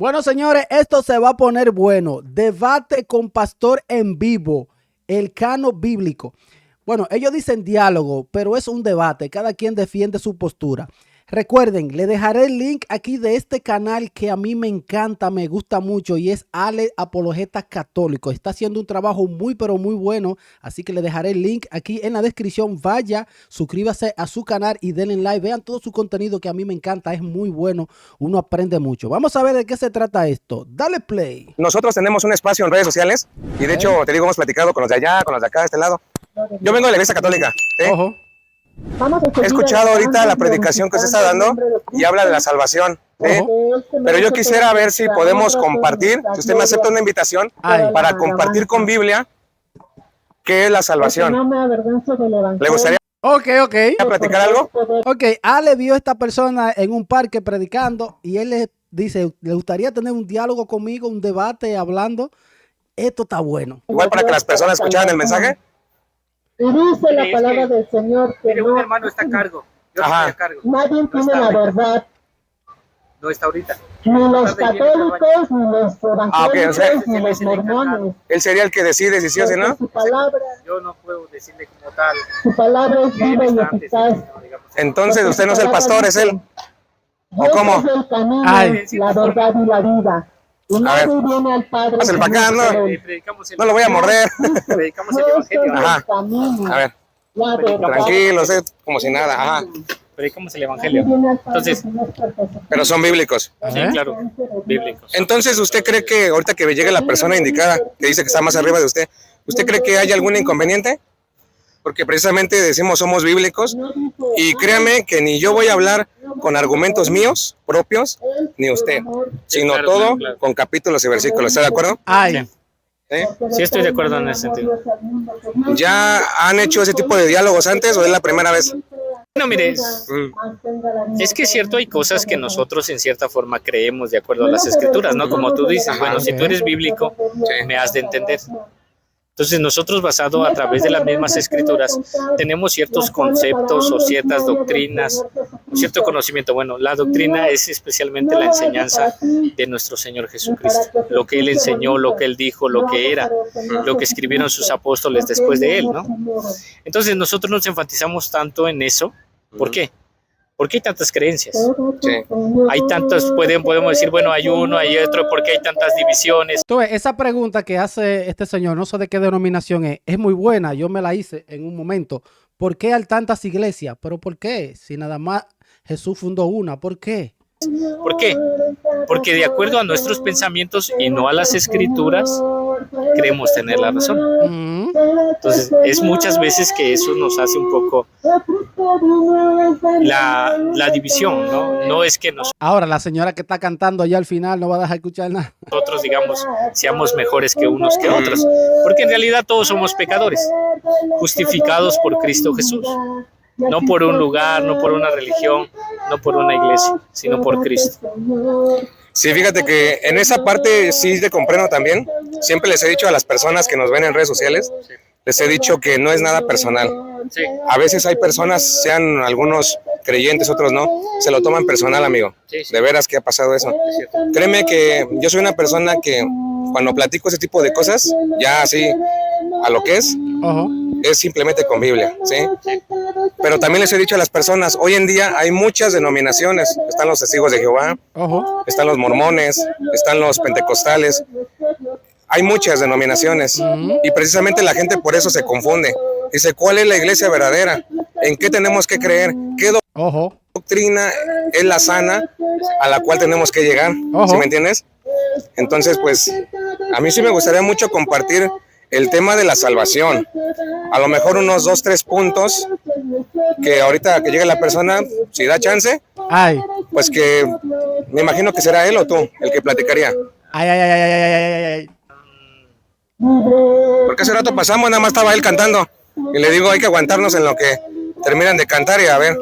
Bueno, señores, esto se va a poner bueno. Debate con pastor en vivo, el canon bíblico. Bueno, ellos dicen diálogo, pero es un debate. Cada quien defiende su postura. Recuerden, le dejaré el link aquí de este canal que a mí me encanta, me gusta mucho y es Ale Apologeta Católico. Está haciendo un trabajo muy, pero muy bueno. Así que le dejaré el link aquí en la descripción. Vaya, suscríbase a su canal y denle like. Vean todo su contenido que a mí me encanta, es muy bueno. Uno aprende mucho. Vamos a ver de qué se trata esto. Dale play. Nosotros tenemos un espacio en redes sociales y de hecho, te digo, hemos platicado con los de allá, con los de acá, de este lado. Yo vengo de la Iglesia Católica, ¿sí? Ojo. He escuchado ahorita la predicación que se está dando y habla de la salvación, ¿sí? Pero yo quisiera ver si podemos compartir, si usted me acepta una invitación para compartir con Biblia qué es la salvación. ¿Le gustaría platicar algo? Ok, Ale vio a esta persona en un parque predicando y él le dice, ¿le gustaría tener un diálogo conmigo, un debate hablando? Esto está bueno. Igual para que las personas escucharan el mensaje. Y dice la palabra del Señor que mire, un hermano está a cargo. Yo estoy a cargo. Nadie tiene la verdad. No está ahorita. Ni los católicos, ni los evangélicos, ni los mormones. Él sería el que decide si sí o si no. Su palabra, Yo no puedo decirle como tal. su palabra es viva y eficaz. Entonces usted no es el pastor, es él. ¿O cómo? Dios es el camino, la verdad y la vida. Y nadie viene al Padre. Pásale para acá, Predicamos el no lo voy a morder. Predicamos el evangelio. Ajá. A ver, tranquilo, como si nada. Ajá. Predicamos el evangelio. Entonces, pero son bíblicos. sí, claro, bíblicos. Entonces, ¿usted cree que ahorita que llegue la persona indicada, que dice que está más arriba de usted, ¿usted cree que hay algún inconveniente? Porque precisamente decimos somos bíblicos y créame que ni yo voy a hablar con argumentos míos propios, ni usted, sino claro, todo claro. Con capítulos y versículos. ¿Está de acuerdo? Ay. Sí. Sí, estoy de acuerdo en ese sentido. ¿Ya han hecho ese tipo de diálogos antes o es la primera vez? No, mire, es que es cierto, hay cosas que nosotros en cierta forma creemos de acuerdo a las escrituras, ¿no? Como tú dices, bueno, si tú eres bíblico, me has de entender. Entonces nosotros, basado a través de las mismas escrituras, tenemos ciertos conceptos o ciertas doctrinas, cierto conocimiento. Bueno, la doctrina es especialmente la enseñanza de nuestro Señor Jesucristo, lo que Él enseñó, lo que Él dijo, lo que era, lo que escribieron sus apóstoles después de Él, ¿no? Entonces nosotros nos enfatizamos tanto en eso. ¿Por qué? ¿Por qué hay tantas creencias? Sí. Hay tantas, podemos decir, bueno, hay uno, hay otro, ¿por qué hay tantas divisiones? Tú ves, esa pregunta que hace este señor, no sé de qué denominación es muy buena. Yo me la hice en un momento. ¿Por qué hay tantas iglesias? ¿Pero por qué? Si nada más Jesús fundó una, ¿por qué? ¿Por qué? Porque de acuerdo a nuestros pensamientos y no a las escrituras, creemos tener la razón. Entonces, es muchas veces que eso nos hace un poco la división, ¿no? No es que Ahora, la señora que está cantando allá al final no va a dejar escuchar nada. nosotros, digamos, seamos mejores que unos que otros, porque en realidad todos somos pecadores, justificados por Cristo Jesús. No por un lugar, no por una religión, no por una iglesia, sino por Cristo. Sí, fíjate que en esa parte sí te comprendo también. Siempre les he dicho a las personas que nos ven en redes sociales, les he dicho que no es nada personal. Sí. A veces hay personas, sean algunos creyentes, otros no, se lo toman personal, amigo. Sí, sí. De veras que ha pasado eso. Créeme que yo soy una persona que cuando platico ese tipo de cosas, ya así a lo que es simplemente con Biblia, ¿sí? Pero también les he dicho a las personas, hoy en día hay muchas denominaciones, están los testigos de Jehová, están los mormones, están los pentecostales, hay muchas denominaciones y precisamente la gente por eso se confunde. Dice, ¿cuál es la iglesia verdadera? ¿En qué tenemos que creer? ¿Qué doctrina es la sana a la cual tenemos que llegar? ¿Sí me entiendes? Entonces, pues, a mí sí me gustaría mucho compartir el tema de la salvación. A lo mejor unos 2, 3 puntos que ahorita que llegue la persona, si da chance, pues que me imagino que será él o tú el que platicaría. Porque hace rato pasamos, nada más estaba él cantando y le digo, hay que aguantarnos en lo que terminan de cantar y a ver.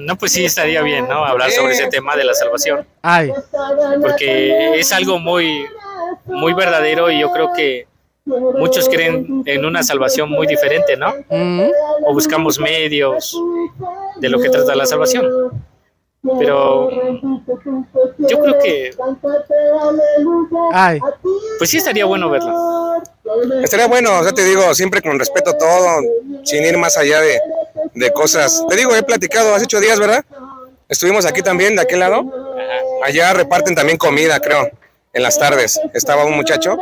No, pues sí, estaría bien, ¿no? Hablar sobre ese tema de la salvación. Porque es algo muy, muy verdadero y yo creo que muchos creen en una salvación muy diferente, ¿no? O buscamos medios de lo que trata la salvación. Pero yo creo que pues sí estaría bueno verlo. Estaría bueno, o sea, te digo, siempre con respeto a todo, sin ir más allá de cosas. Te digo, he platicado hace 8 días, ¿verdad? Estuvimos aquí también, de aquel lado. Allá reparten también comida, creo, en las tardes. Estaba un muchacho.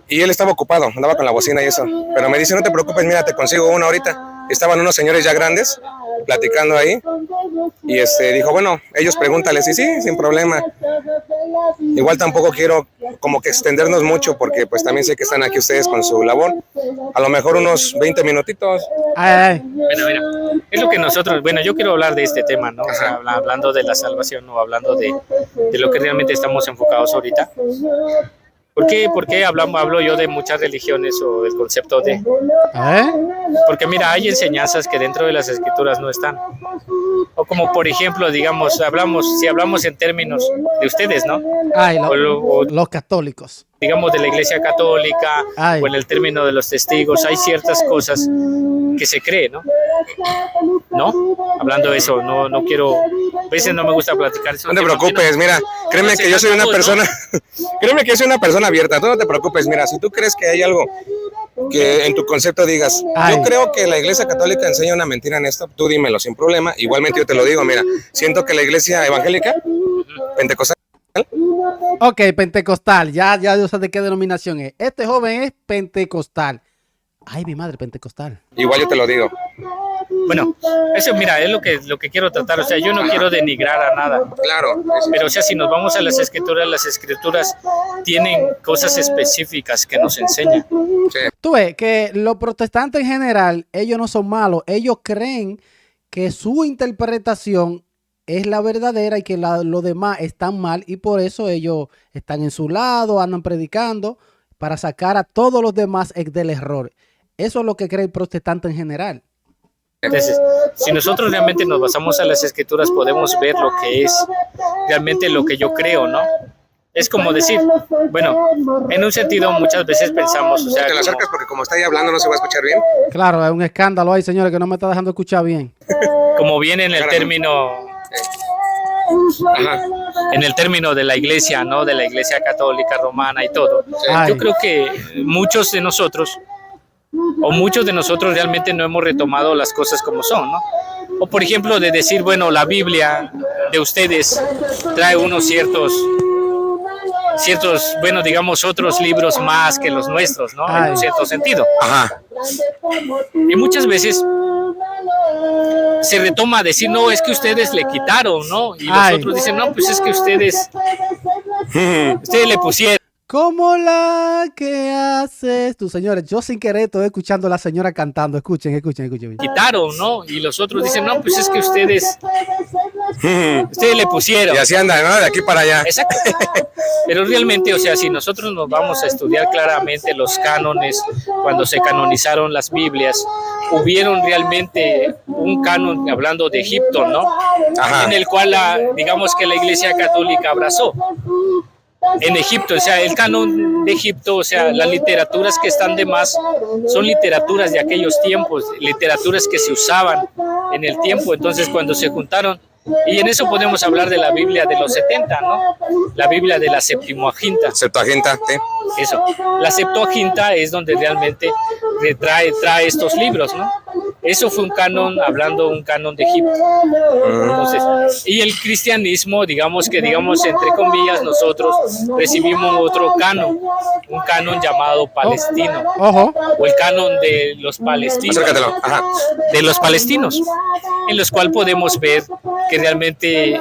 Y él estaba ocupado, andaba con la bocina y eso. Pero me dice, no te preocupes, mira, te consigo una ahorita. Estaban unos señores ya grandes, platicando ahí. Y dijo, bueno, ellos pregúntales. Y sí, sin problema. Igual tampoco quiero como que extendernos mucho, porque pues también sé que están aquí ustedes con su labor. A lo mejor unos 20 minutitos. Bueno, mira, es lo que nosotros, bueno, yo quiero hablar de este tema, ¿no? O sea, hablando de la salvación o hablando de lo que realmente estamos enfocados ahorita. ¿Por qué hablo yo de muchas religiones o del concepto de? Porque mira, hay enseñanzas que dentro de las escrituras no están. O como por ejemplo, digamos, si hablamos en términos de ustedes, ¿no? Los católicos. Digamos de la Iglesia Católica o en el término de los testigos, hay ciertas cosas que se cree, ¿no? ¿No? Hablando de eso, no quiero, a veces no me gusta platicar eso. No te preocupes, mira, créeme que yo soy una persona, créeme que yo soy una persona abierta, tú no te preocupes, mira, si tú crees que hay algo que en tu concepto digas, yo creo que la Iglesia Católica enseña una mentira en esto, tú dímelo sin problema, igualmente yo te lo digo, mira, siento que la Iglesia Evangélica, Pentecostal, Ok, pentecostal, ya yo sé de qué denominación es. Este joven es pentecostal. Ay, mi madre, pentecostal. Igual yo te lo digo. Bueno, eso mira, es lo que quiero tratar, o sea, yo no quiero denigrar a nada. Claro. Pero o sea, si nos vamos a las escrituras tienen cosas específicas que nos enseñan. Sí. Tú ves que los protestantes en general, ellos no son malos, ellos creen que su interpretación es la verdadera y que los demás están mal y por eso ellos están en su lado, andan predicando para sacar a todos los demás del error. Eso es lo que cree el protestante en general. Entonces, si nosotros realmente nos basamos a las escrituras, podemos ver lo que es realmente lo que yo creo, ¿no? Es como decir, bueno, en un sentido muchas veces pensamos, o sea, te la acercas porque como está ahí hablando no se va a escuchar bien. Claro, es un escándalo ahí, señores, que no me está dejando escuchar bien. Como viene en el término... en el término de la iglesia, ¿no? De la iglesia católica romana y todo. Yo creo que muchos de nosotros realmente no hemos retomado las cosas como son, ¿no? O por ejemplo de decir, bueno, la Biblia de ustedes trae unos ciertos, bueno, digamos, otros libros más que los nuestros, ¿no? En un cierto sentido. Y muchas veces se retoma a decir, no, es que ustedes le quitaron, ¿no? Y los otros dicen, no, pues es que ustedes le pusieron. Como la que haces tú, señores. Yo sin querer estoy escuchando a la señora cantando. Escuchen. Quitaron, ¿no? Y los otros dicen, no, pues es que ustedes le pusieron. Y así anda, ¿no? De aquí para allá. Exacto. Pero realmente, o sea, si nosotros nos vamos a estudiar claramente los cánones, cuando se canonizaron las Biblias, hubieron realmente un canon, hablando de Egipto, ¿no? En el cual, digamos que la Iglesia Católica abrazó. En Egipto, o sea, el canon de Egipto, o sea, las literaturas que están de más son literaturas de aquellos tiempos, literaturas que se usaban en el tiempo. Entonces, cuando se juntaron, y en eso podemos hablar de la Biblia de los 70, ¿no? La Biblia de la Septuaginta. Septuaginta, sí. Eso. La Septuaginta es donde realmente trae estos libros, ¿no? Eso fue un canon de Egipto. Entonces, y el cristianismo, digamos, entre comillas, nosotros recibimos otro canon, un canon llamado palestino, o el canon de los palestinos. Acércatelo. Ajá. De los palestinos, en los cuales podemos ver que realmente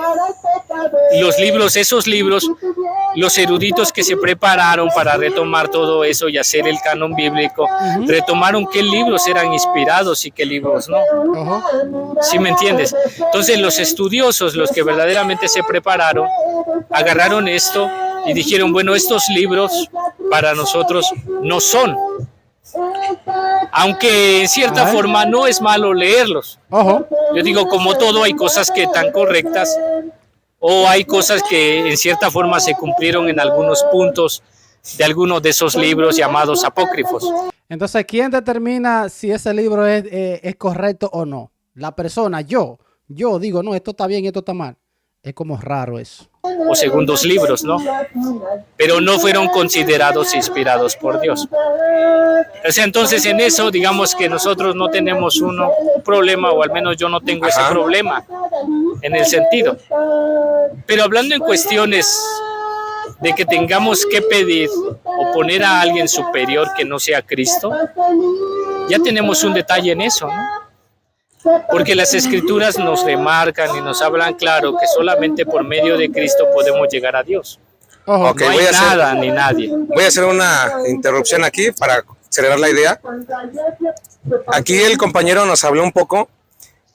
esos libros, los eruditos que se prepararon para retomar todo eso y hacer el canon bíblico, retomaron qué libros eran inspirados y qué libros no. ¿Sí me entiendes? Entonces los estudiosos, los que verdaderamente se prepararon, agarraron esto y dijeron, bueno, estos libros para nosotros no son. Aunque en cierta forma no es malo leerlos. Yo digo, como todo, hay cosas que están correctas o hay cosas que en cierta forma se cumplieron en algunos puntos de algunos de esos libros llamados apócrifos. Entonces, ¿quién determina si ese libro es correcto o no? La persona, yo Yo digo, no, esto está bien, esto está mal. Es como raro eso. O segundos libros, ¿no? Pero no fueron considerados inspirados por Dios. O sea, entonces en eso, digamos que nosotros no tenemos un problema, o al menos yo no tengo ese problema en el sentido. Pero hablando en cuestiones de que tengamos que pedir o poner a alguien superior que no sea Cristo, ya tenemos un detalle en eso, ¿no? Porque las escrituras nos remarcan y nos hablan claro que solamente por medio de Cristo podemos llegar a Dios. Okay, no hay nada ni nadie. Voy a hacer una interrupción aquí para acelerar la idea. Aquí el compañero nos habló un poco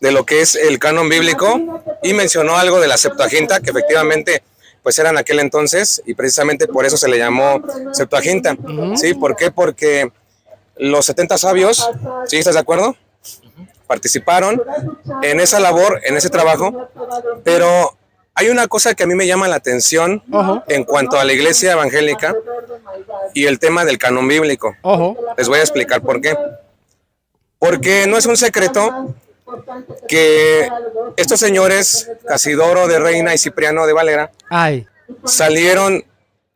de lo que es el canon bíblico y mencionó algo de la Septuaginta, que efectivamente pues era en aquel entonces, y precisamente por eso se le llamó Septuaginta. ¿Sí? ¿Por qué? Porque los 70 sabios, ¿sí? ¿Estás de acuerdo? Participaron en esa labor, en ese trabajo, pero hay una cosa que a mí me llama la atención en cuanto a la iglesia evangélica y el tema del canon bíblico. Les voy a explicar por qué. Porque no es un secreto que estos señores, Casidoro de Reina y Cipriano de Valera, salieron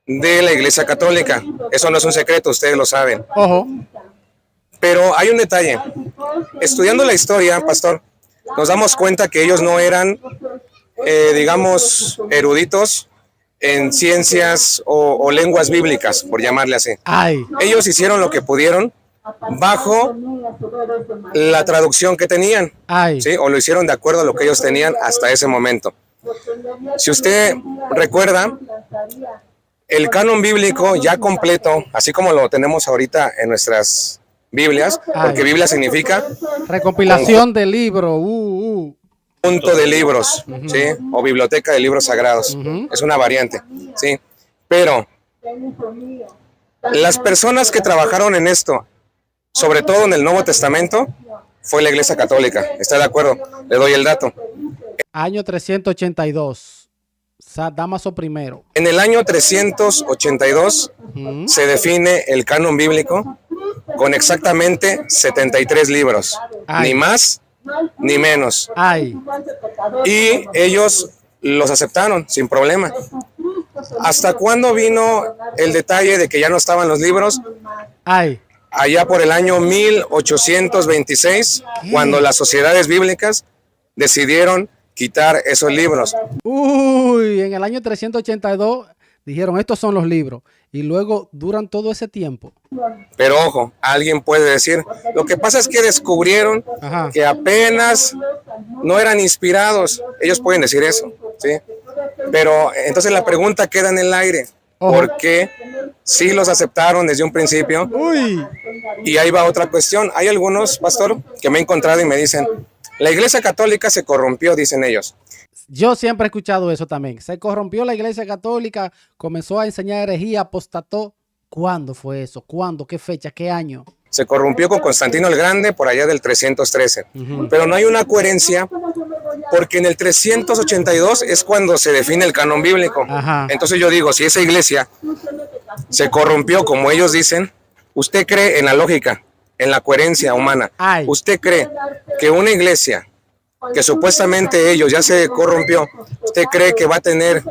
de la iglesia católica. Eso no es un secreto, ustedes lo saben. Pero hay un detalle. Estudiando la historia, pastor, nos damos cuenta que ellos no eran, digamos, eruditos en ciencias o lenguas bíblicas, por llamarle así. Ellos hicieron lo que pudieron bajo la traducción que tenían, ¿sí? O lo hicieron de acuerdo a lo que ellos tenían hasta ese momento. Si usted recuerda, el canon bíblico ya completo, así como lo tenemos ahorita en nuestras Biblias, porque Biblia significa recopilación de libros, punto de libros, ¿sí? O biblioteca de libros sagrados. Es una variante, ¿sí? Pero las personas que trabajaron en esto, sobre todo en el Nuevo Testamento, fue la Iglesia Católica. ¿Está de acuerdo? Le doy el dato. Año 382. Dámaso primero. En el año 382 se define el canon bíblico con exactamente 73 libros, ni más ni menos. Y ellos los aceptaron sin problema. ¿Hasta cuándo vino el detalle de que ya no estaban los libros? Allá por el año 1826, cuando las sociedades bíblicas decidieron quitar esos libros. En el año 382 dijeron, estos son los libros. Y luego duran todo ese tiempo. Pero ojo, alguien puede decir, lo que pasa es que descubrieron que apenas no eran inspirados. Ellos pueden decir eso, ¿sí? Pero entonces la pregunta queda en el aire. ¿Por qué sí los aceptaron desde un principio? Y ahí va otra cuestión. Hay algunos, pastor, que me he encontrado y me dicen, la iglesia católica se corrompió, dicen ellos. Yo siempre he escuchado eso también. Se corrompió la iglesia católica, comenzó a enseñar herejía, apostató. ¿Cuándo fue eso? ¿Cuándo? ¿Qué fecha? ¿Qué año? Se corrompió con Constantino el Grande por allá del 313. Pero no hay una coherencia porque en el 382 es cuando se define el canon bíblico. Entonces yo digo, si esa iglesia se corrompió como ellos dicen, ¿usted cree en la lógica, en la coherencia humana? ¿Usted cree que una iglesia que supuestamente ellos ya se corrompió, usted cree que va a tener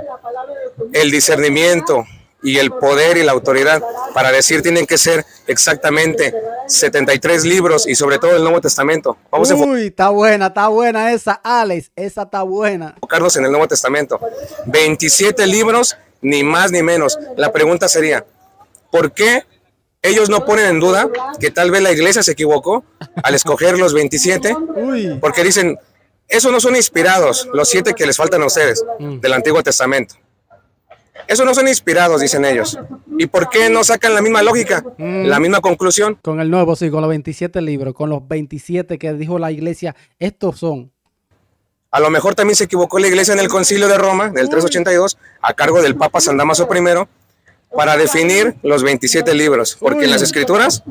el discernimiento y el poder y la autoridad para decir tienen que ser exactamente 73 libros y sobre todo el Nuevo Testamento? Vamos a está buena esa, Alex, esa está buena. Enfocarnos en el Nuevo Testamento. 27 libros, ni más ni menos. La pregunta sería, ¿por qué ellos no ponen en duda que tal vez la iglesia se equivocó al escoger los 27? Porque dicen, esos no son inspirados, los 7 que les faltan a ustedes del Antiguo Testamento. Esos no son inspirados, dicen ellos. ¿Y por qué no sacan la misma lógica, la misma conclusión? Con el nuevo, sí, con los 27 libros, con los 27 que dijo la iglesia, estos son. A lo mejor también se equivocó la iglesia en el Concilio de Roma, del 382, a cargo del Papa San Damaso I, para definir los 27 libros. Porque en las Escrituras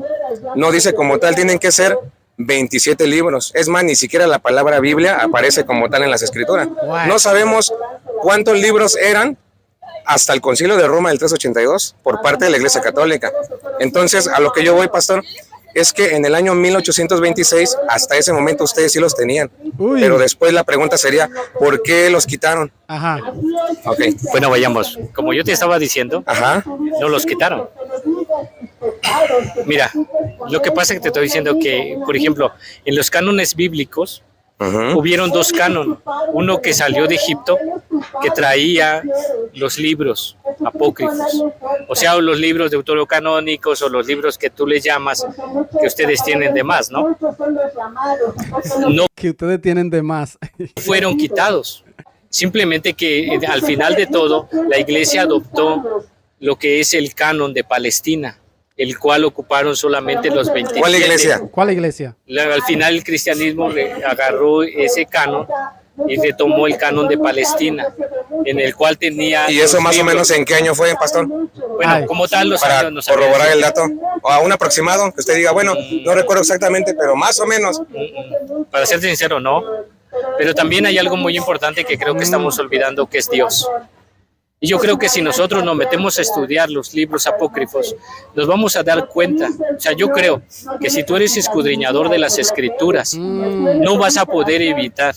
no dice como tal, tienen que ser 27 libros. Es más, ni siquiera la palabra Biblia aparece como tal en las Escrituras. No sabemos cuántos libros eran hasta el Concilio de Roma del 382 por parte de la Iglesia Católica. Entonces, a lo que yo voy, pastor, es que en el año 1826, hasta ese momento ustedes sí los tenían. Uy. Pero después la pregunta sería, ¿por qué los quitaron? Ajá. Ok. Bueno, vayamos. Como yo te estaba diciendo, ajá, no los quitaron. Mira, lo que pasa es que te estoy diciendo que, por ejemplo, en los cánones bíblicos, hubieron dos cánones. Uno que salió de Egipto, que traía los libros apócrifos, o sea, los libros deuterocanónicos o los libros que tú les llamas, que ustedes tienen de más, ¿no? No que ustedes tienen de más. Fueron quitados. Simplemente que al final de todo, la iglesia adoptó lo que es el canon de Palestina, el cual ocuparon solamente los 27. ¿Cuál iglesia? ¿Cuál iglesia? Al final el cristianismo agarró ese canon y retomó el canon de Palestina, en el cual tenía... ¿Y eso más libros. O menos en qué año fue, pastor? Bueno, como tal, los para años no corroborar el dato, o a un aproximado, que usted diga, bueno, no recuerdo exactamente, pero más o menos. Para ser sincero, no. Pero también hay algo muy importante que creo que estamos olvidando, que es Dios. Y yo creo que si nosotros nos metemos a estudiar los libros apócrifos, nos vamos a dar cuenta. O sea, yo creo que si tú eres escudriñador de las escrituras, no vas a poder evitar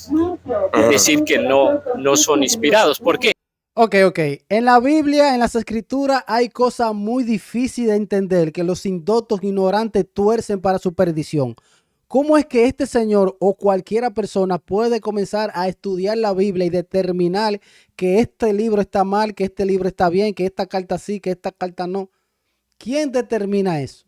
decir que no son inspirados. ¿Por qué? Ok. En la Biblia, en las escrituras, hay cosas muy difíciles de entender que los indoctos ignorantes tuercen para su perdición. ¿Cómo es que este señor o cualquiera persona puede comenzar a estudiar la Biblia y determinar que este libro está mal, que este libro está bien, que esta carta sí, que esta carta no? ¿Quién determina eso?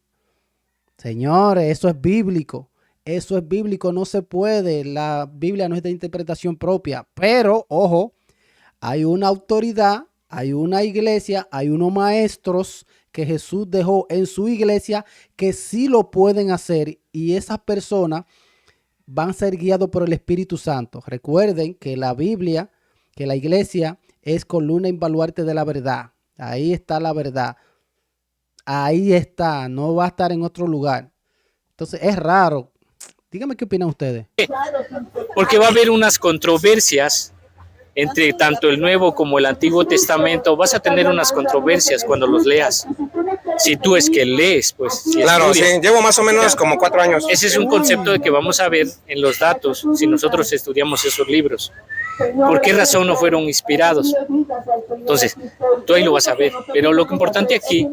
Señores, eso es bíblico. Eso es bíblico, no se puede. La Biblia no es de interpretación propia. Pero, ojo, hay una autoridad, hay una iglesia, hay unos maestros que Jesús dejó en su iglesia que sí lo pueden hacer, y esas personas van a ser guiados por el Espíritu Santo. Recuerden que la Biblia, que la iglesia es columna y baluarte de la verdad. Ahí está la verdad. Ahí está, no va a estar en otro lugar. Entonces es raro. Díganme qué opinan ustedes. Porque va a haber unas controversias entre tanto el Nuevo como el Antiguo Testamento. Vas a tener unas controversias cuando los leas. Si tú es que lees, pues. Si claro, estudias. Sí, llevo más o menos como 4 años. Ese es un concepto de que vamos a ver en los datos si nosotros estudiamos esos libros. ¿Por qué razón no fueron inspirados? Entonces, tú ahí lo vas a ver. Pero lo importante aquí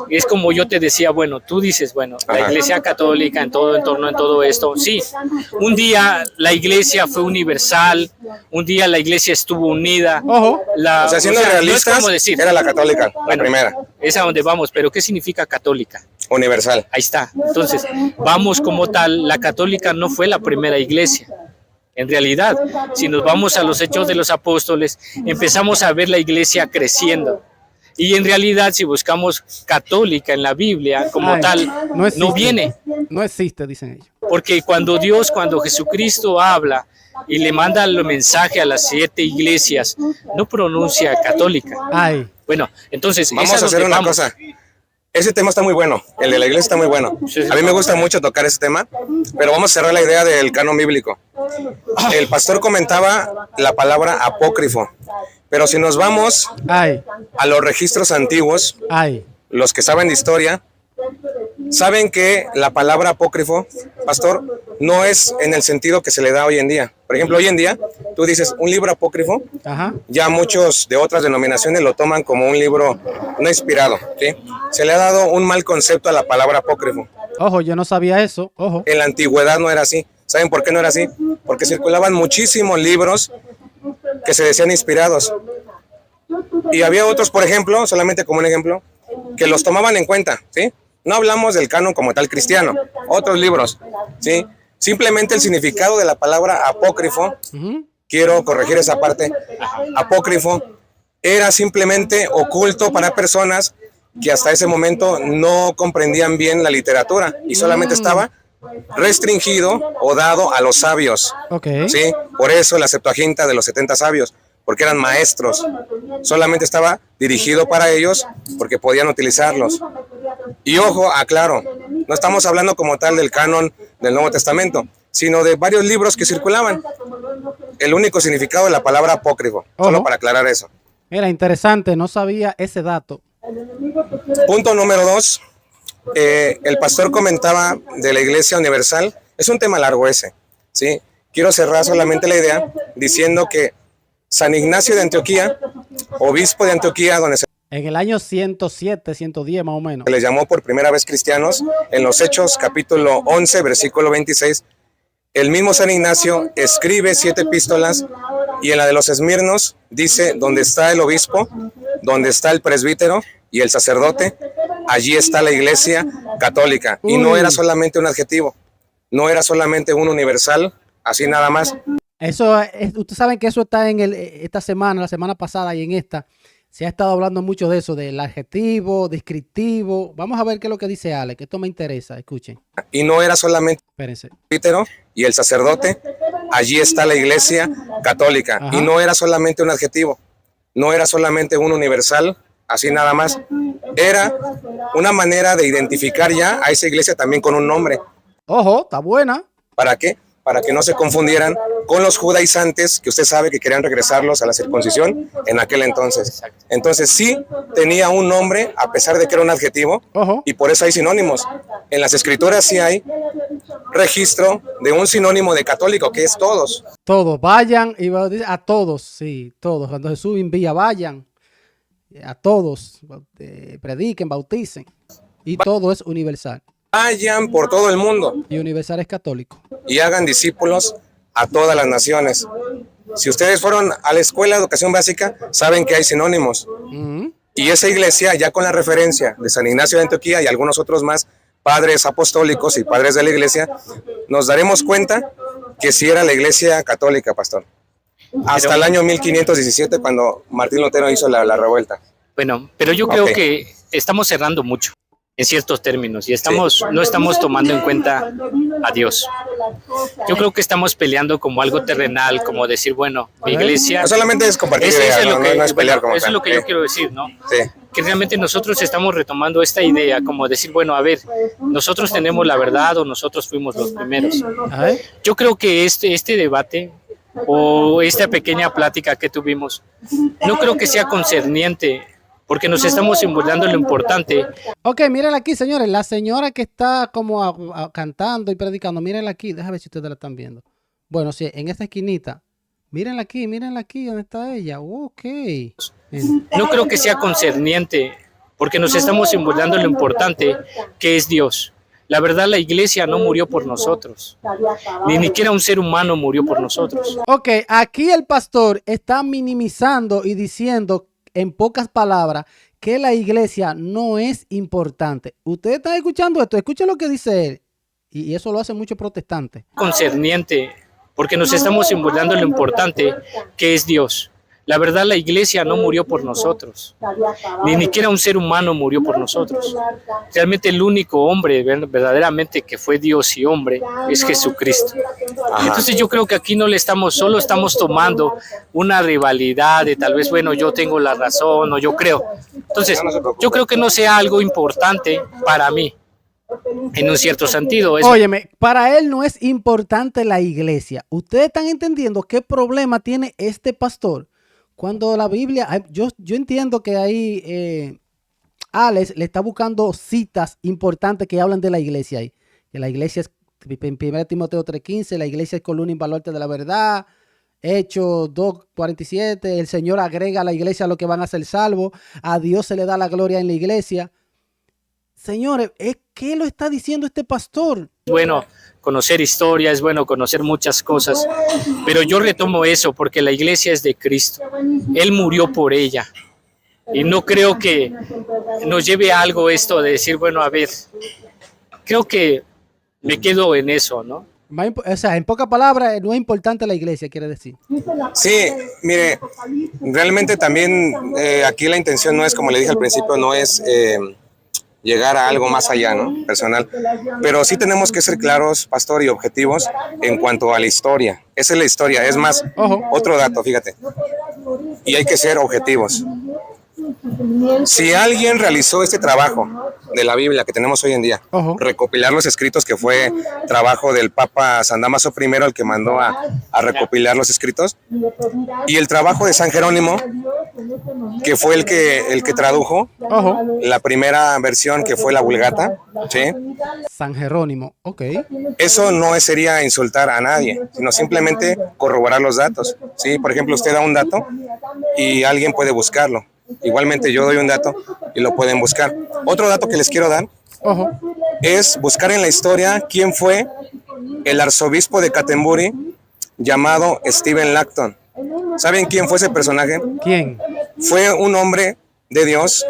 es, como yo te decía, bueno, tú dices, bueno, la Iglesia Católica en todo entorno, en todo esto, sí, un día la Iglesia fue universal, un día la Iglesia estuvo unida. O sea, siendo realistas, no es como decir, era la católica, la primera. Es a donde vamos, pero ¿qué significa católica? Universal. Ahí está. Entonces, vamos como tal, la católica no fue la primera iglesia. En realidad, si nos vamos a los Hechos de los Apóstoles, empezamos a ver la iglesia creciendo. Y en realidad, si buscamos católica en la Biblia como tal, no viene. No existe, dicen ellos. Porque cuando Jesucristo habla y le manda el mensaje a las 7 iglesias, no pronuncia católica. Bueno, entonces vamos a hacer una cosa. Ese tema está muy bueno, el de la iglesia está muy bueno. A mí me gusta mucho tocar ese tema, pero vamos a cerrar la idea del canon bíblico. El pastor comentaba la palabra apócrifo, pero si nos vamos a los registros antiguos, los que saben de historia, saben que la palabra apócrifo, pastor, no es en el sentido que se le da hoy en día. Por ejemplo, hoy en día, tú dices un libro apócrifo, ya muchos de otras denominaciones lo toman como un libro no inspirado, ¿sí? Se le ha dado un mal concepto a la palabra apócrifo. Ojo, yo no sabía eso, ojo. En la antigüedad no era así. ¿Saben por qué no era así? Porque circulaban muchísimos libros que se decían inspirados. Y había otros, por ejemplo, solamente como un ejemplo, que los tomaban en cuenta, ¿sí? No hablamos del canon como tal cristiano, otros libros, ¿sí? Simplemente el significado de la palabra apócrifo, quiero corregir esa parte, apócrifo, era simplemente oculto para personas que hasta ese momento no comprendían bien la literatura y solamente estaba restringido o dado a los sabios, ¿sí? Por eso la Septuaginta de los 70 sabios, porque eran maestros, solamente estaba dirigido para ellos porque podían utilizarlos. Y ojo, aclaro, no estamos hablando como tal del canon del Nuevo Testamento, sino de varios libros que circulaban. El único significado de la palabra apócrifo, solo para aclarar eso. Era interesante, no sabía ese dato. Punto número 2, El pastor comentaba de la Iglesia Universal, es un tema largo ese, ¿sí? Quiero cerrar solamente la idea diciendo que San Ignacio de Antioquía, obispo de Antioquía, donde se En el año 107, 110 más o menos. les llamó por primera vez cristianos, en los Hechos capítulo 11, versículo 26, el mismo San Ignacio escribe 7 epístolas y en la de los Esmirnos dice, donde está el obispo, donde está el presbítero y el sacerdote, allí está la Iglesia católica. Y no era solamente un adjetivo, no era solamente un universal, así nada más. Eso, ustedes saben que eso está en esta semana, la semana pasada y en esta. Se ha estado hablando mucho de eso, del adjetivo, descriptivo. Vamos a ver qué es lo que dice Alex, que esto me interesa, escuchen. Y no era solamente Espérense. el presbítero y el sacerdote, allí está la Iglesia católica. Ajá. Y no era solamente un adjetivo, no era solamente un universal, así nada más. Era una manera de identificar ya a esa iglesia también con un nombre. Ojo, está buena. ¿Para qué? Para que no se confundieran con los judaizantes, que usted sabe que querían regresarlos a la circuncisión en aquel entonces. Entonces sí tenía un nombre, a pesar de que era un adjetivo, Ojo. y por eso hay sinónimos. En las escrituras sí hay registro de un sinónimo de católico, que es todos. Todos, vayan y a todos, sí, todos. Cuando Jesús envía, vayan a todos, prediquen, bauticen. Y todo es universal. Vayan por todo el mundo Y universal es católico. y hagan discípulos a todas las naciones. Si ustedes fueron a la escuela de educación básica, saben que hay sinónimos. Y esa iglesia, ya con la referencia de San Ignacio de Antioquía y algunos otros más, padres apostólicos y padres de la iglesia, nos daremos cuenta que sí era la iglesia católica, pastor. Hasta el año 1517, cuando Martín Lutero hizo la revuelta. Bueno, pero yo creo que estamos cerrando mucho en ciertos términos y no estamos tomando en cuenta a Dios. Yo creo que estamos peleando como algo terrenal, como decir, bueno, mi iglesia... No solamente es compartir ideas, no es pelear como eso es tal. lo que yo quiero decir, ¿no? Sí. Que realmente nosotros estamos retomando esta idea, como decir, bueno, a ver, nosotros tenemos la verdad o nosotros fuimos los primeros. Yo creo que este debate o esta pequeña plática que tuvimos, no creo que sea concerniente, porque nos estamos invulgando lo importante. Ok, mírenla aquí, señores. La señora que está como cantando y predicando, mírenla aquí. Déjame ver si ustedes la están viendo. Bueno, sí, en esta esquinita. Mírenla aquí, ¿dónde está ella? Ok. No creo que sea concerniente, porque nos estamos invulgando lo importante que es Dios. La verdad, la iglesia no murió por nosotros. Ni siquiera un ser humano murió por nosotros. Ok, aquí el pastor está minimizando y diciendo en pocas palabras que la iglesia no es importante. Ustedes están escuchando esto, escuchen lo que dice él. Y eso lo hacen muchos protestantes. Concerniente, porque nos estamos invulgando lo importante que es Dios. La verdad, la iglesia no murió por nosotros. Ni siquiera un ser humano murió por nosotros. Realmente el único hombre verdaderamente que fue Dios y hombre es Jesucristo. Entonces yo creo que aquí solo estamos tomando una rivalidad de tal vez, bueno, yo tengo la razón o yo creo. Entonces yo creo que no sea algo importante para mí. En un cierto sentido. Óyeme, para él no es importante la iglesia. ¿Ustedes están entendiendo qué problema tiene este pastor? Cuando la Biblia, yo entiendo que ahí Alex le está buscando citas importantes que hablan de la iglesia ahí. Que la iglesia es, en 1 Timoteo 3:15, la iglesia es columna invaluable de la verdad. Hechos 2:47, el Señor agrega a la iglesia a los que van a ser salvos. A Dios se le da la gloria en la iglesia. Señores, ¿qué lo está diciendo este pastor? Bueno, conocer historia, es bueno conocer muchas cosas, pero yo retomo eso porque la iglesia es de Cristo. Él murió por ella. Y no creo que nos lleve a algo esto de decir, bueno, a ver, creo que me quedo en eso, ¿no? O sea, en pocas palabras, no es importante la iglesia, quiere decir. Sí, mire, realmente también aquí la intención no es, como le dije al principio, no es llegar a algo más allá, ¿no? Personal. Pero sí tenemos que ser claros, pastor, y objetivos en cuanto a la historia. Esa es la historia. Es más, otro dato, fíjate. Y hay que ser objetivos. Si alguien realizó este trabajo de la Biblia que tenemos hoy en día, recopilar los escritos, que fue trabajo del Papa San Damaso I, el que mandó a recopilar los escritos, y el trabajo de San Jerónimo, que fue el que tradujo la primera versión, que fue la Vulgata, ¿sí? San Jerónimo, ok. Eso no sería insultar a nadie, sino simplemente corroborar los datos, ¿sí? Por ejemplo, usted da un dato y alguien puede buscarlo. Igualmente yo doy un dato y lo pueden buscar. Otro dato que les quiero dar es buscar en la historia quién fue el arzobispo de Canterbury llamado Stephen Langton. ¿Saben quién fue ese personaje? ¿Quién? Fue un hombre de Dios,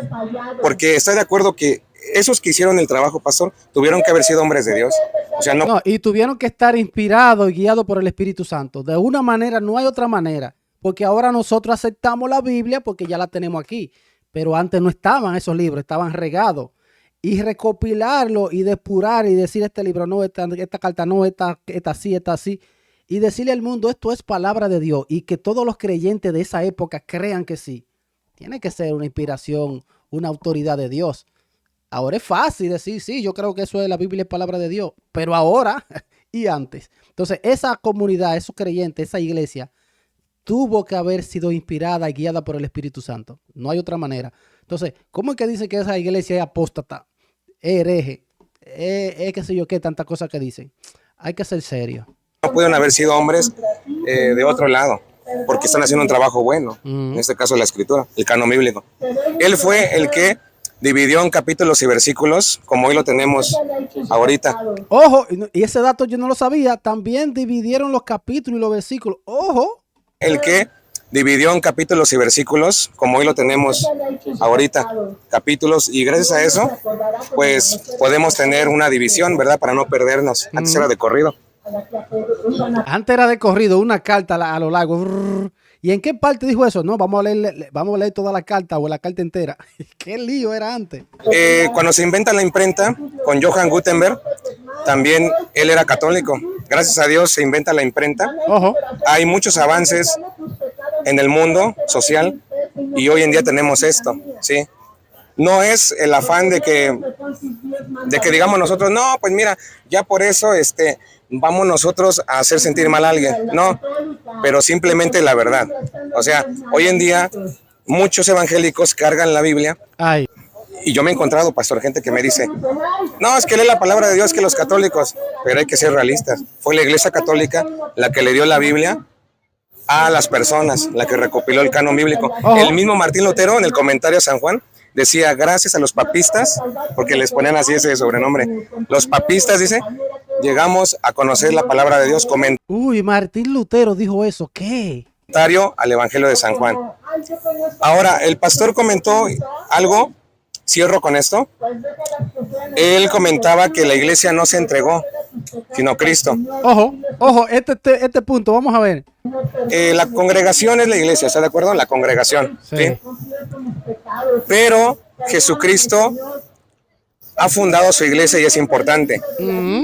porque estoy de acuerdo que esos que hicieron el trabajo, pastor, tuvieron que haber sido hombres de Dios. O sea, no, y tuvieron que estar inspirados y guiados por el Espíritu Santo. De una manera, no hay otra manera. Porque ahora nosotros aceptamos la Biblia porque ya la tenemos aquí. Pero antes no estaban esos libros, estaban regados. Y recopilarlo y depurar y decir este libro no, esta carta no, esta sí, esta sí. Y decirle al mundo, esto es palabra de Dios. Y que todos los creyentes de esa época crean que sí. Tiene que ser una inspiración, una autoridad de Dios. Ahora es fácil decir, sí, yo creo que eso es la Biblia, es palabra de Dios. Pero ahora y antes. Entonces, esa comunidad, esos creyentes, esa iglesia, tuvo que haber sido inspirada y guiada por el Espíritu Santo. No hay otra manera. Entonces, ¿cómo es que dice que esa iglesia es apóstata, es hereje, es qué sé yo qué, tantas cosas que dicen? Hay que ser serio. No pueden haber sido hombres de otro lado, porque están haciendo un trabajo bueno. En este caso la escritura, el canon bíblico. Él fue el que dividió en capítulos y versículos, como hoy lo tenemos ahorita. Ojo, y ese dato yo no lo sabía. También dividieron los capítulos y los versículos. Ojo. El que dividió en capítulos y versículos, como hoy lo tenemos ahorita, capítulos, y gracias a eso, pues podemos tener una división, ¿verdad? Para no perdernos. Antes era de corrido. Antes era de corrido, una carta a lo largo. ¿Y en qué parte dijo eso? No, vamos a leer toda la carta o la carta entera. ¿Qué lío era antes? Cuando se inventa la imprenta con Johann Gutenberg, también él era católico. Gracias a Dios se inventa la imprenta. Hay muchos avances en el mundo social y hoy en día tenemos esto, ¿sí? No es el afán de que digamos nosotros, no, pues mira, ya por eso vamos nosotros a hacer sentir mal a alguien. No, pero simplemente la verdad. O sea, hoy en día muchos evangélicos cargan la Biblia. Ay. Y yo me he encontrado, pastor, gente que me dice, no, es que lee la palabra de Dios que los católicos, pero hay que ser realistas. Fue la Iglesia Católica la que le dio la Biblia a las personas, la que recopiló el canon bíblico. El mismo Martín Lutero, en el comentario a San Juan, decía, gracias a los papistas, porque les ponían así ese sobrenombre. Los papistas, dice, llegamos a conocer la palabra de Dios. Uy, Martín Lutero dijo eso, ¿qué? Comentario al Evangelio de San Juan. Ahora, el pastor comentó algo. Cierro con esto. Él comentaba que la iglesia no se entregó, sino Cristo. Ojo, este punto, vamos a ver. La congregación es la iglesia, ¿está de acuerdo? La congregación, ¿sí? Pero Jesucristo ha fundado su iglesia y es importante,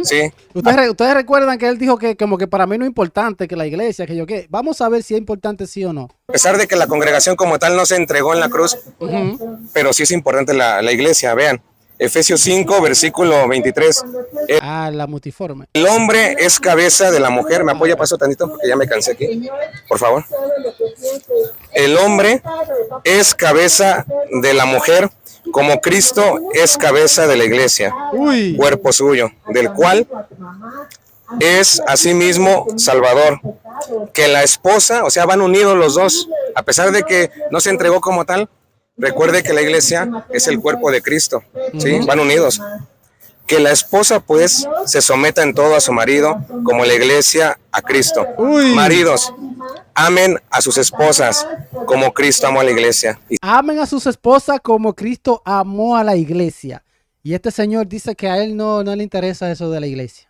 ¿sí? Ustedes recuerdan que él dijo que como que para mí no es importante que la iglesia, que yo qué. Vamos a ver si es importante sí o no. A pesar de que la congregación como tal no se entregó en la cruz, pero sí es importante la iglesia, vean. Efesios 5, versículo 23. La multiforme. El hombre es cabeza de la mujer. ¿Me apoya, paso tantito? Porque ya me cansé aquí. Por favor. El hombre es cabeza de la mujer, como Cristo es cabeza de la iglesia, cuerpo suyo, del cual es asimismo Salvador. Que la esposa, o sea, van unidos los dos, a pesar de que no se entregó como tal. Recuerde que la iglesia es el cuerpo de Cristo, ¿sí? Van unidos. Que la esposa, pues, se someta en todo a su marido, como la iglesia a Cristo. Maridos, amen a sus esposas, como Cristo amó a la iglesia. Amen a sus esposas como Cristo amó a la iglesia. Y este señor dice que a él no le interesa eso de la iglesia.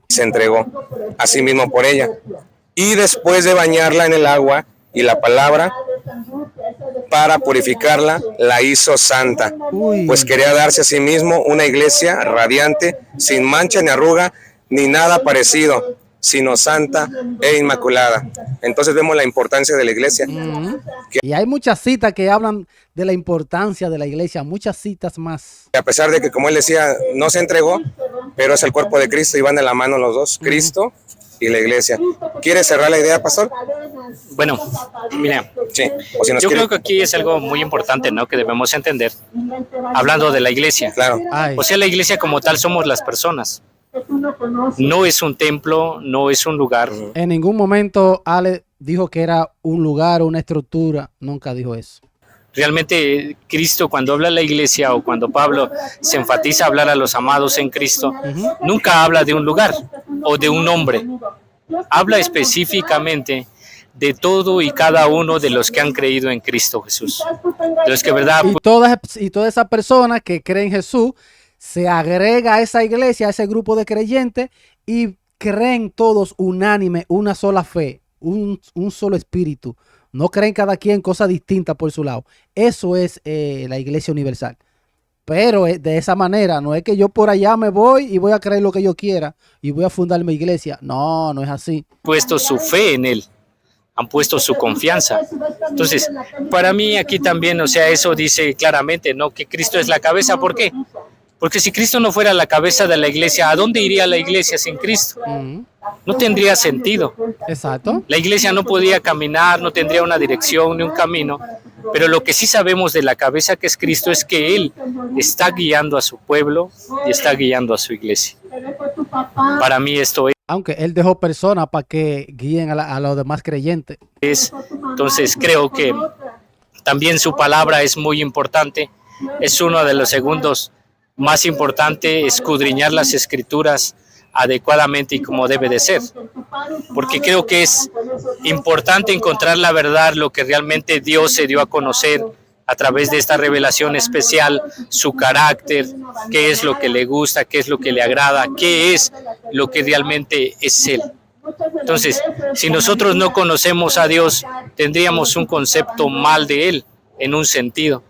Se entregó a sí mismo por ella. Y después de bañarla en el agua y la palabra, para purificarla, la hizo santa, pues quería darse a sí mismo una iglesia radiante, sin mancha ni arruga, ni nada parecido, sino santa e inmaculada. Entonces vemos la importancia de la iglesia. Y hay muchas citas que hablan de la importancia de la iglesia, muchas citas más. A pesar de que, como él decía, no se entregó, pero es el cuerpo de Cristo y van de la mano los dos, Cristo y la iglesia. ¿Quiere cerrar la idea, pastor? Bueno, mira, Sí. O si nos yo quiere... creo que aquí es algo muy importante, ¿no? Que debemos entender, hablando de la iglesia. Claro. Ay, O sea, la iglesia como tal somos las personas. No es un templo, no es un lugar. en ningún momento Ale dijo que era un lugar, una estructura. Nunca dijo eso. Realmente Cristo, cuando habla a la iglesia o cuando Pablo se enfatiza a hablar a los amados en Cristo, nunca habla de un lugar o de un nombre. Habla específicamente de todo y cada uno de los que han creído en Cristo Jesús. De los que, ¿verdad? Y toda esa persona que cree en Jesús se agrega a esa iglesia, a ese grupo de creyentes y creen todos unánime, una sola fe, un solo espíritu. No creen cada quien cosas distintas por su lado. Eso es la iglesia universal. Pero de esa manera, no es que yo por allá me voy y voy a creer lo que yo quiera y voy a fundar mi iglesia. No, no es así. Puesto su fe en Él, han puesto su confianza. Entonces, para mí aquí también, o sea, eso dice claramente, ¿no? Que Cristo es la cabeza. ¿Por qué? Porque si Cristo no fuera la cabeza de la iglesia, ¿a dónde iría la iglesia sin Cristo? No tendría sentido. Exacto. La iglesia no podía caminar, no tendría una dirección ni un camino, pero lo que sí sabemos de la cabeza que es Cristo es que Él está guiando a su pueblo y está guiando a su iglesia. Para mí esto Aunque Él dejó personas para que guíen a los demás creyentes. es, entonces creo que también su palabra es muy importante, es uno de los segundos más importantes, escudriñar las escrituras adecuadamente y como debe de ser, porque creo que es importante encontrar la verdad, lo que realmente Dios se dio a conocer a través de esta revelación especial, su carácter, qué es lo que le gusta, qué es lo que le agrada, qué es lo que realmente es Él. Entonces, si nosotros no conocemos a Dios, tendríamos un concepto mal de Él, en un sentido.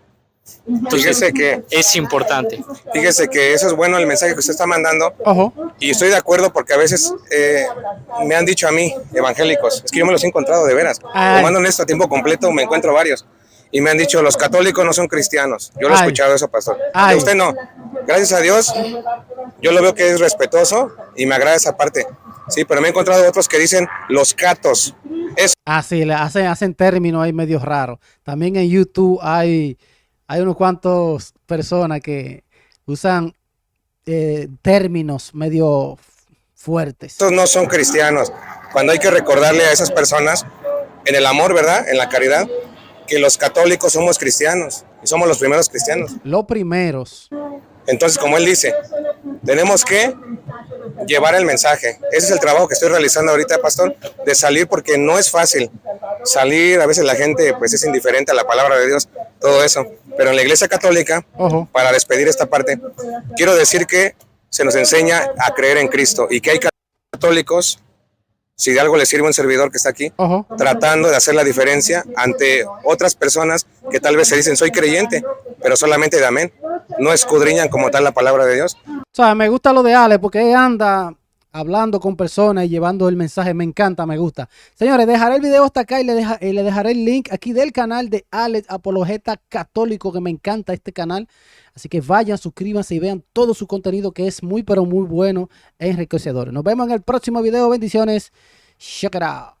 Entonces, es importante. Fíjese que eso es bueno el mensaje que usted está mandando. Ojo. Y estoy de acuerdo porque a veces me han dicho a mí, evangélicos, es que yo me los he encontrado de veras. Tomando en esto a tiempo completo me encuentro varios. Y me han dicho, los católicos no son cristianos. Yo lo he escuchado eso, pastor. De usted no. Gracias a Dios, yo lo veo que es respetuoso y me agrada esa parte. Sí, pero me he encontrado otros que dicen los catos. Eso. Sí, hacen términos ahí medio raros. También en YouTube hay unos cuantos personas que usan términos medio fuertes. Estos no son cristianos. Cuando hay que recordarle a esas personas, en el amor, ¿verdad? En la caridad, que los católicos somos cristianos y somos los primeros cristianos. Los primeros. Entonces, como él dice, tenemos que llevar el mensaje. Ese es el trabajo que estoy realizando ahorita, pastor, de salir, porque no es fácil salir. A veces la gente pues es indiferente a la palabra de Dios, todo eso. Pero en la Iglesia Católica, para despedir esta parte, quiero decir que se nos enseña a creer en Cristo y que hay católicos, si de algo le sirve un servidor que está aquí, tratando de hacer la diferencia ante otras personas que tal vez se dicen soy creyente, pero solamente de amén, no escudriñan como tal la palabra de Dios. O sea, me gusta lo de Ale porque él anda hablando con personas y llevando el mensaje. Me encanta, me gusta. Señores, dejaré el video hasta acá y le dejaré el link aquí del canal de Alex Apologeta Católico, que me encanta este canal. Así que vayan, suscríbanse y vean todo su contenido, que es muy, pero muy bueno e enriquecedor. Nos vemos en el próximo video. Bendiciones. Check it out.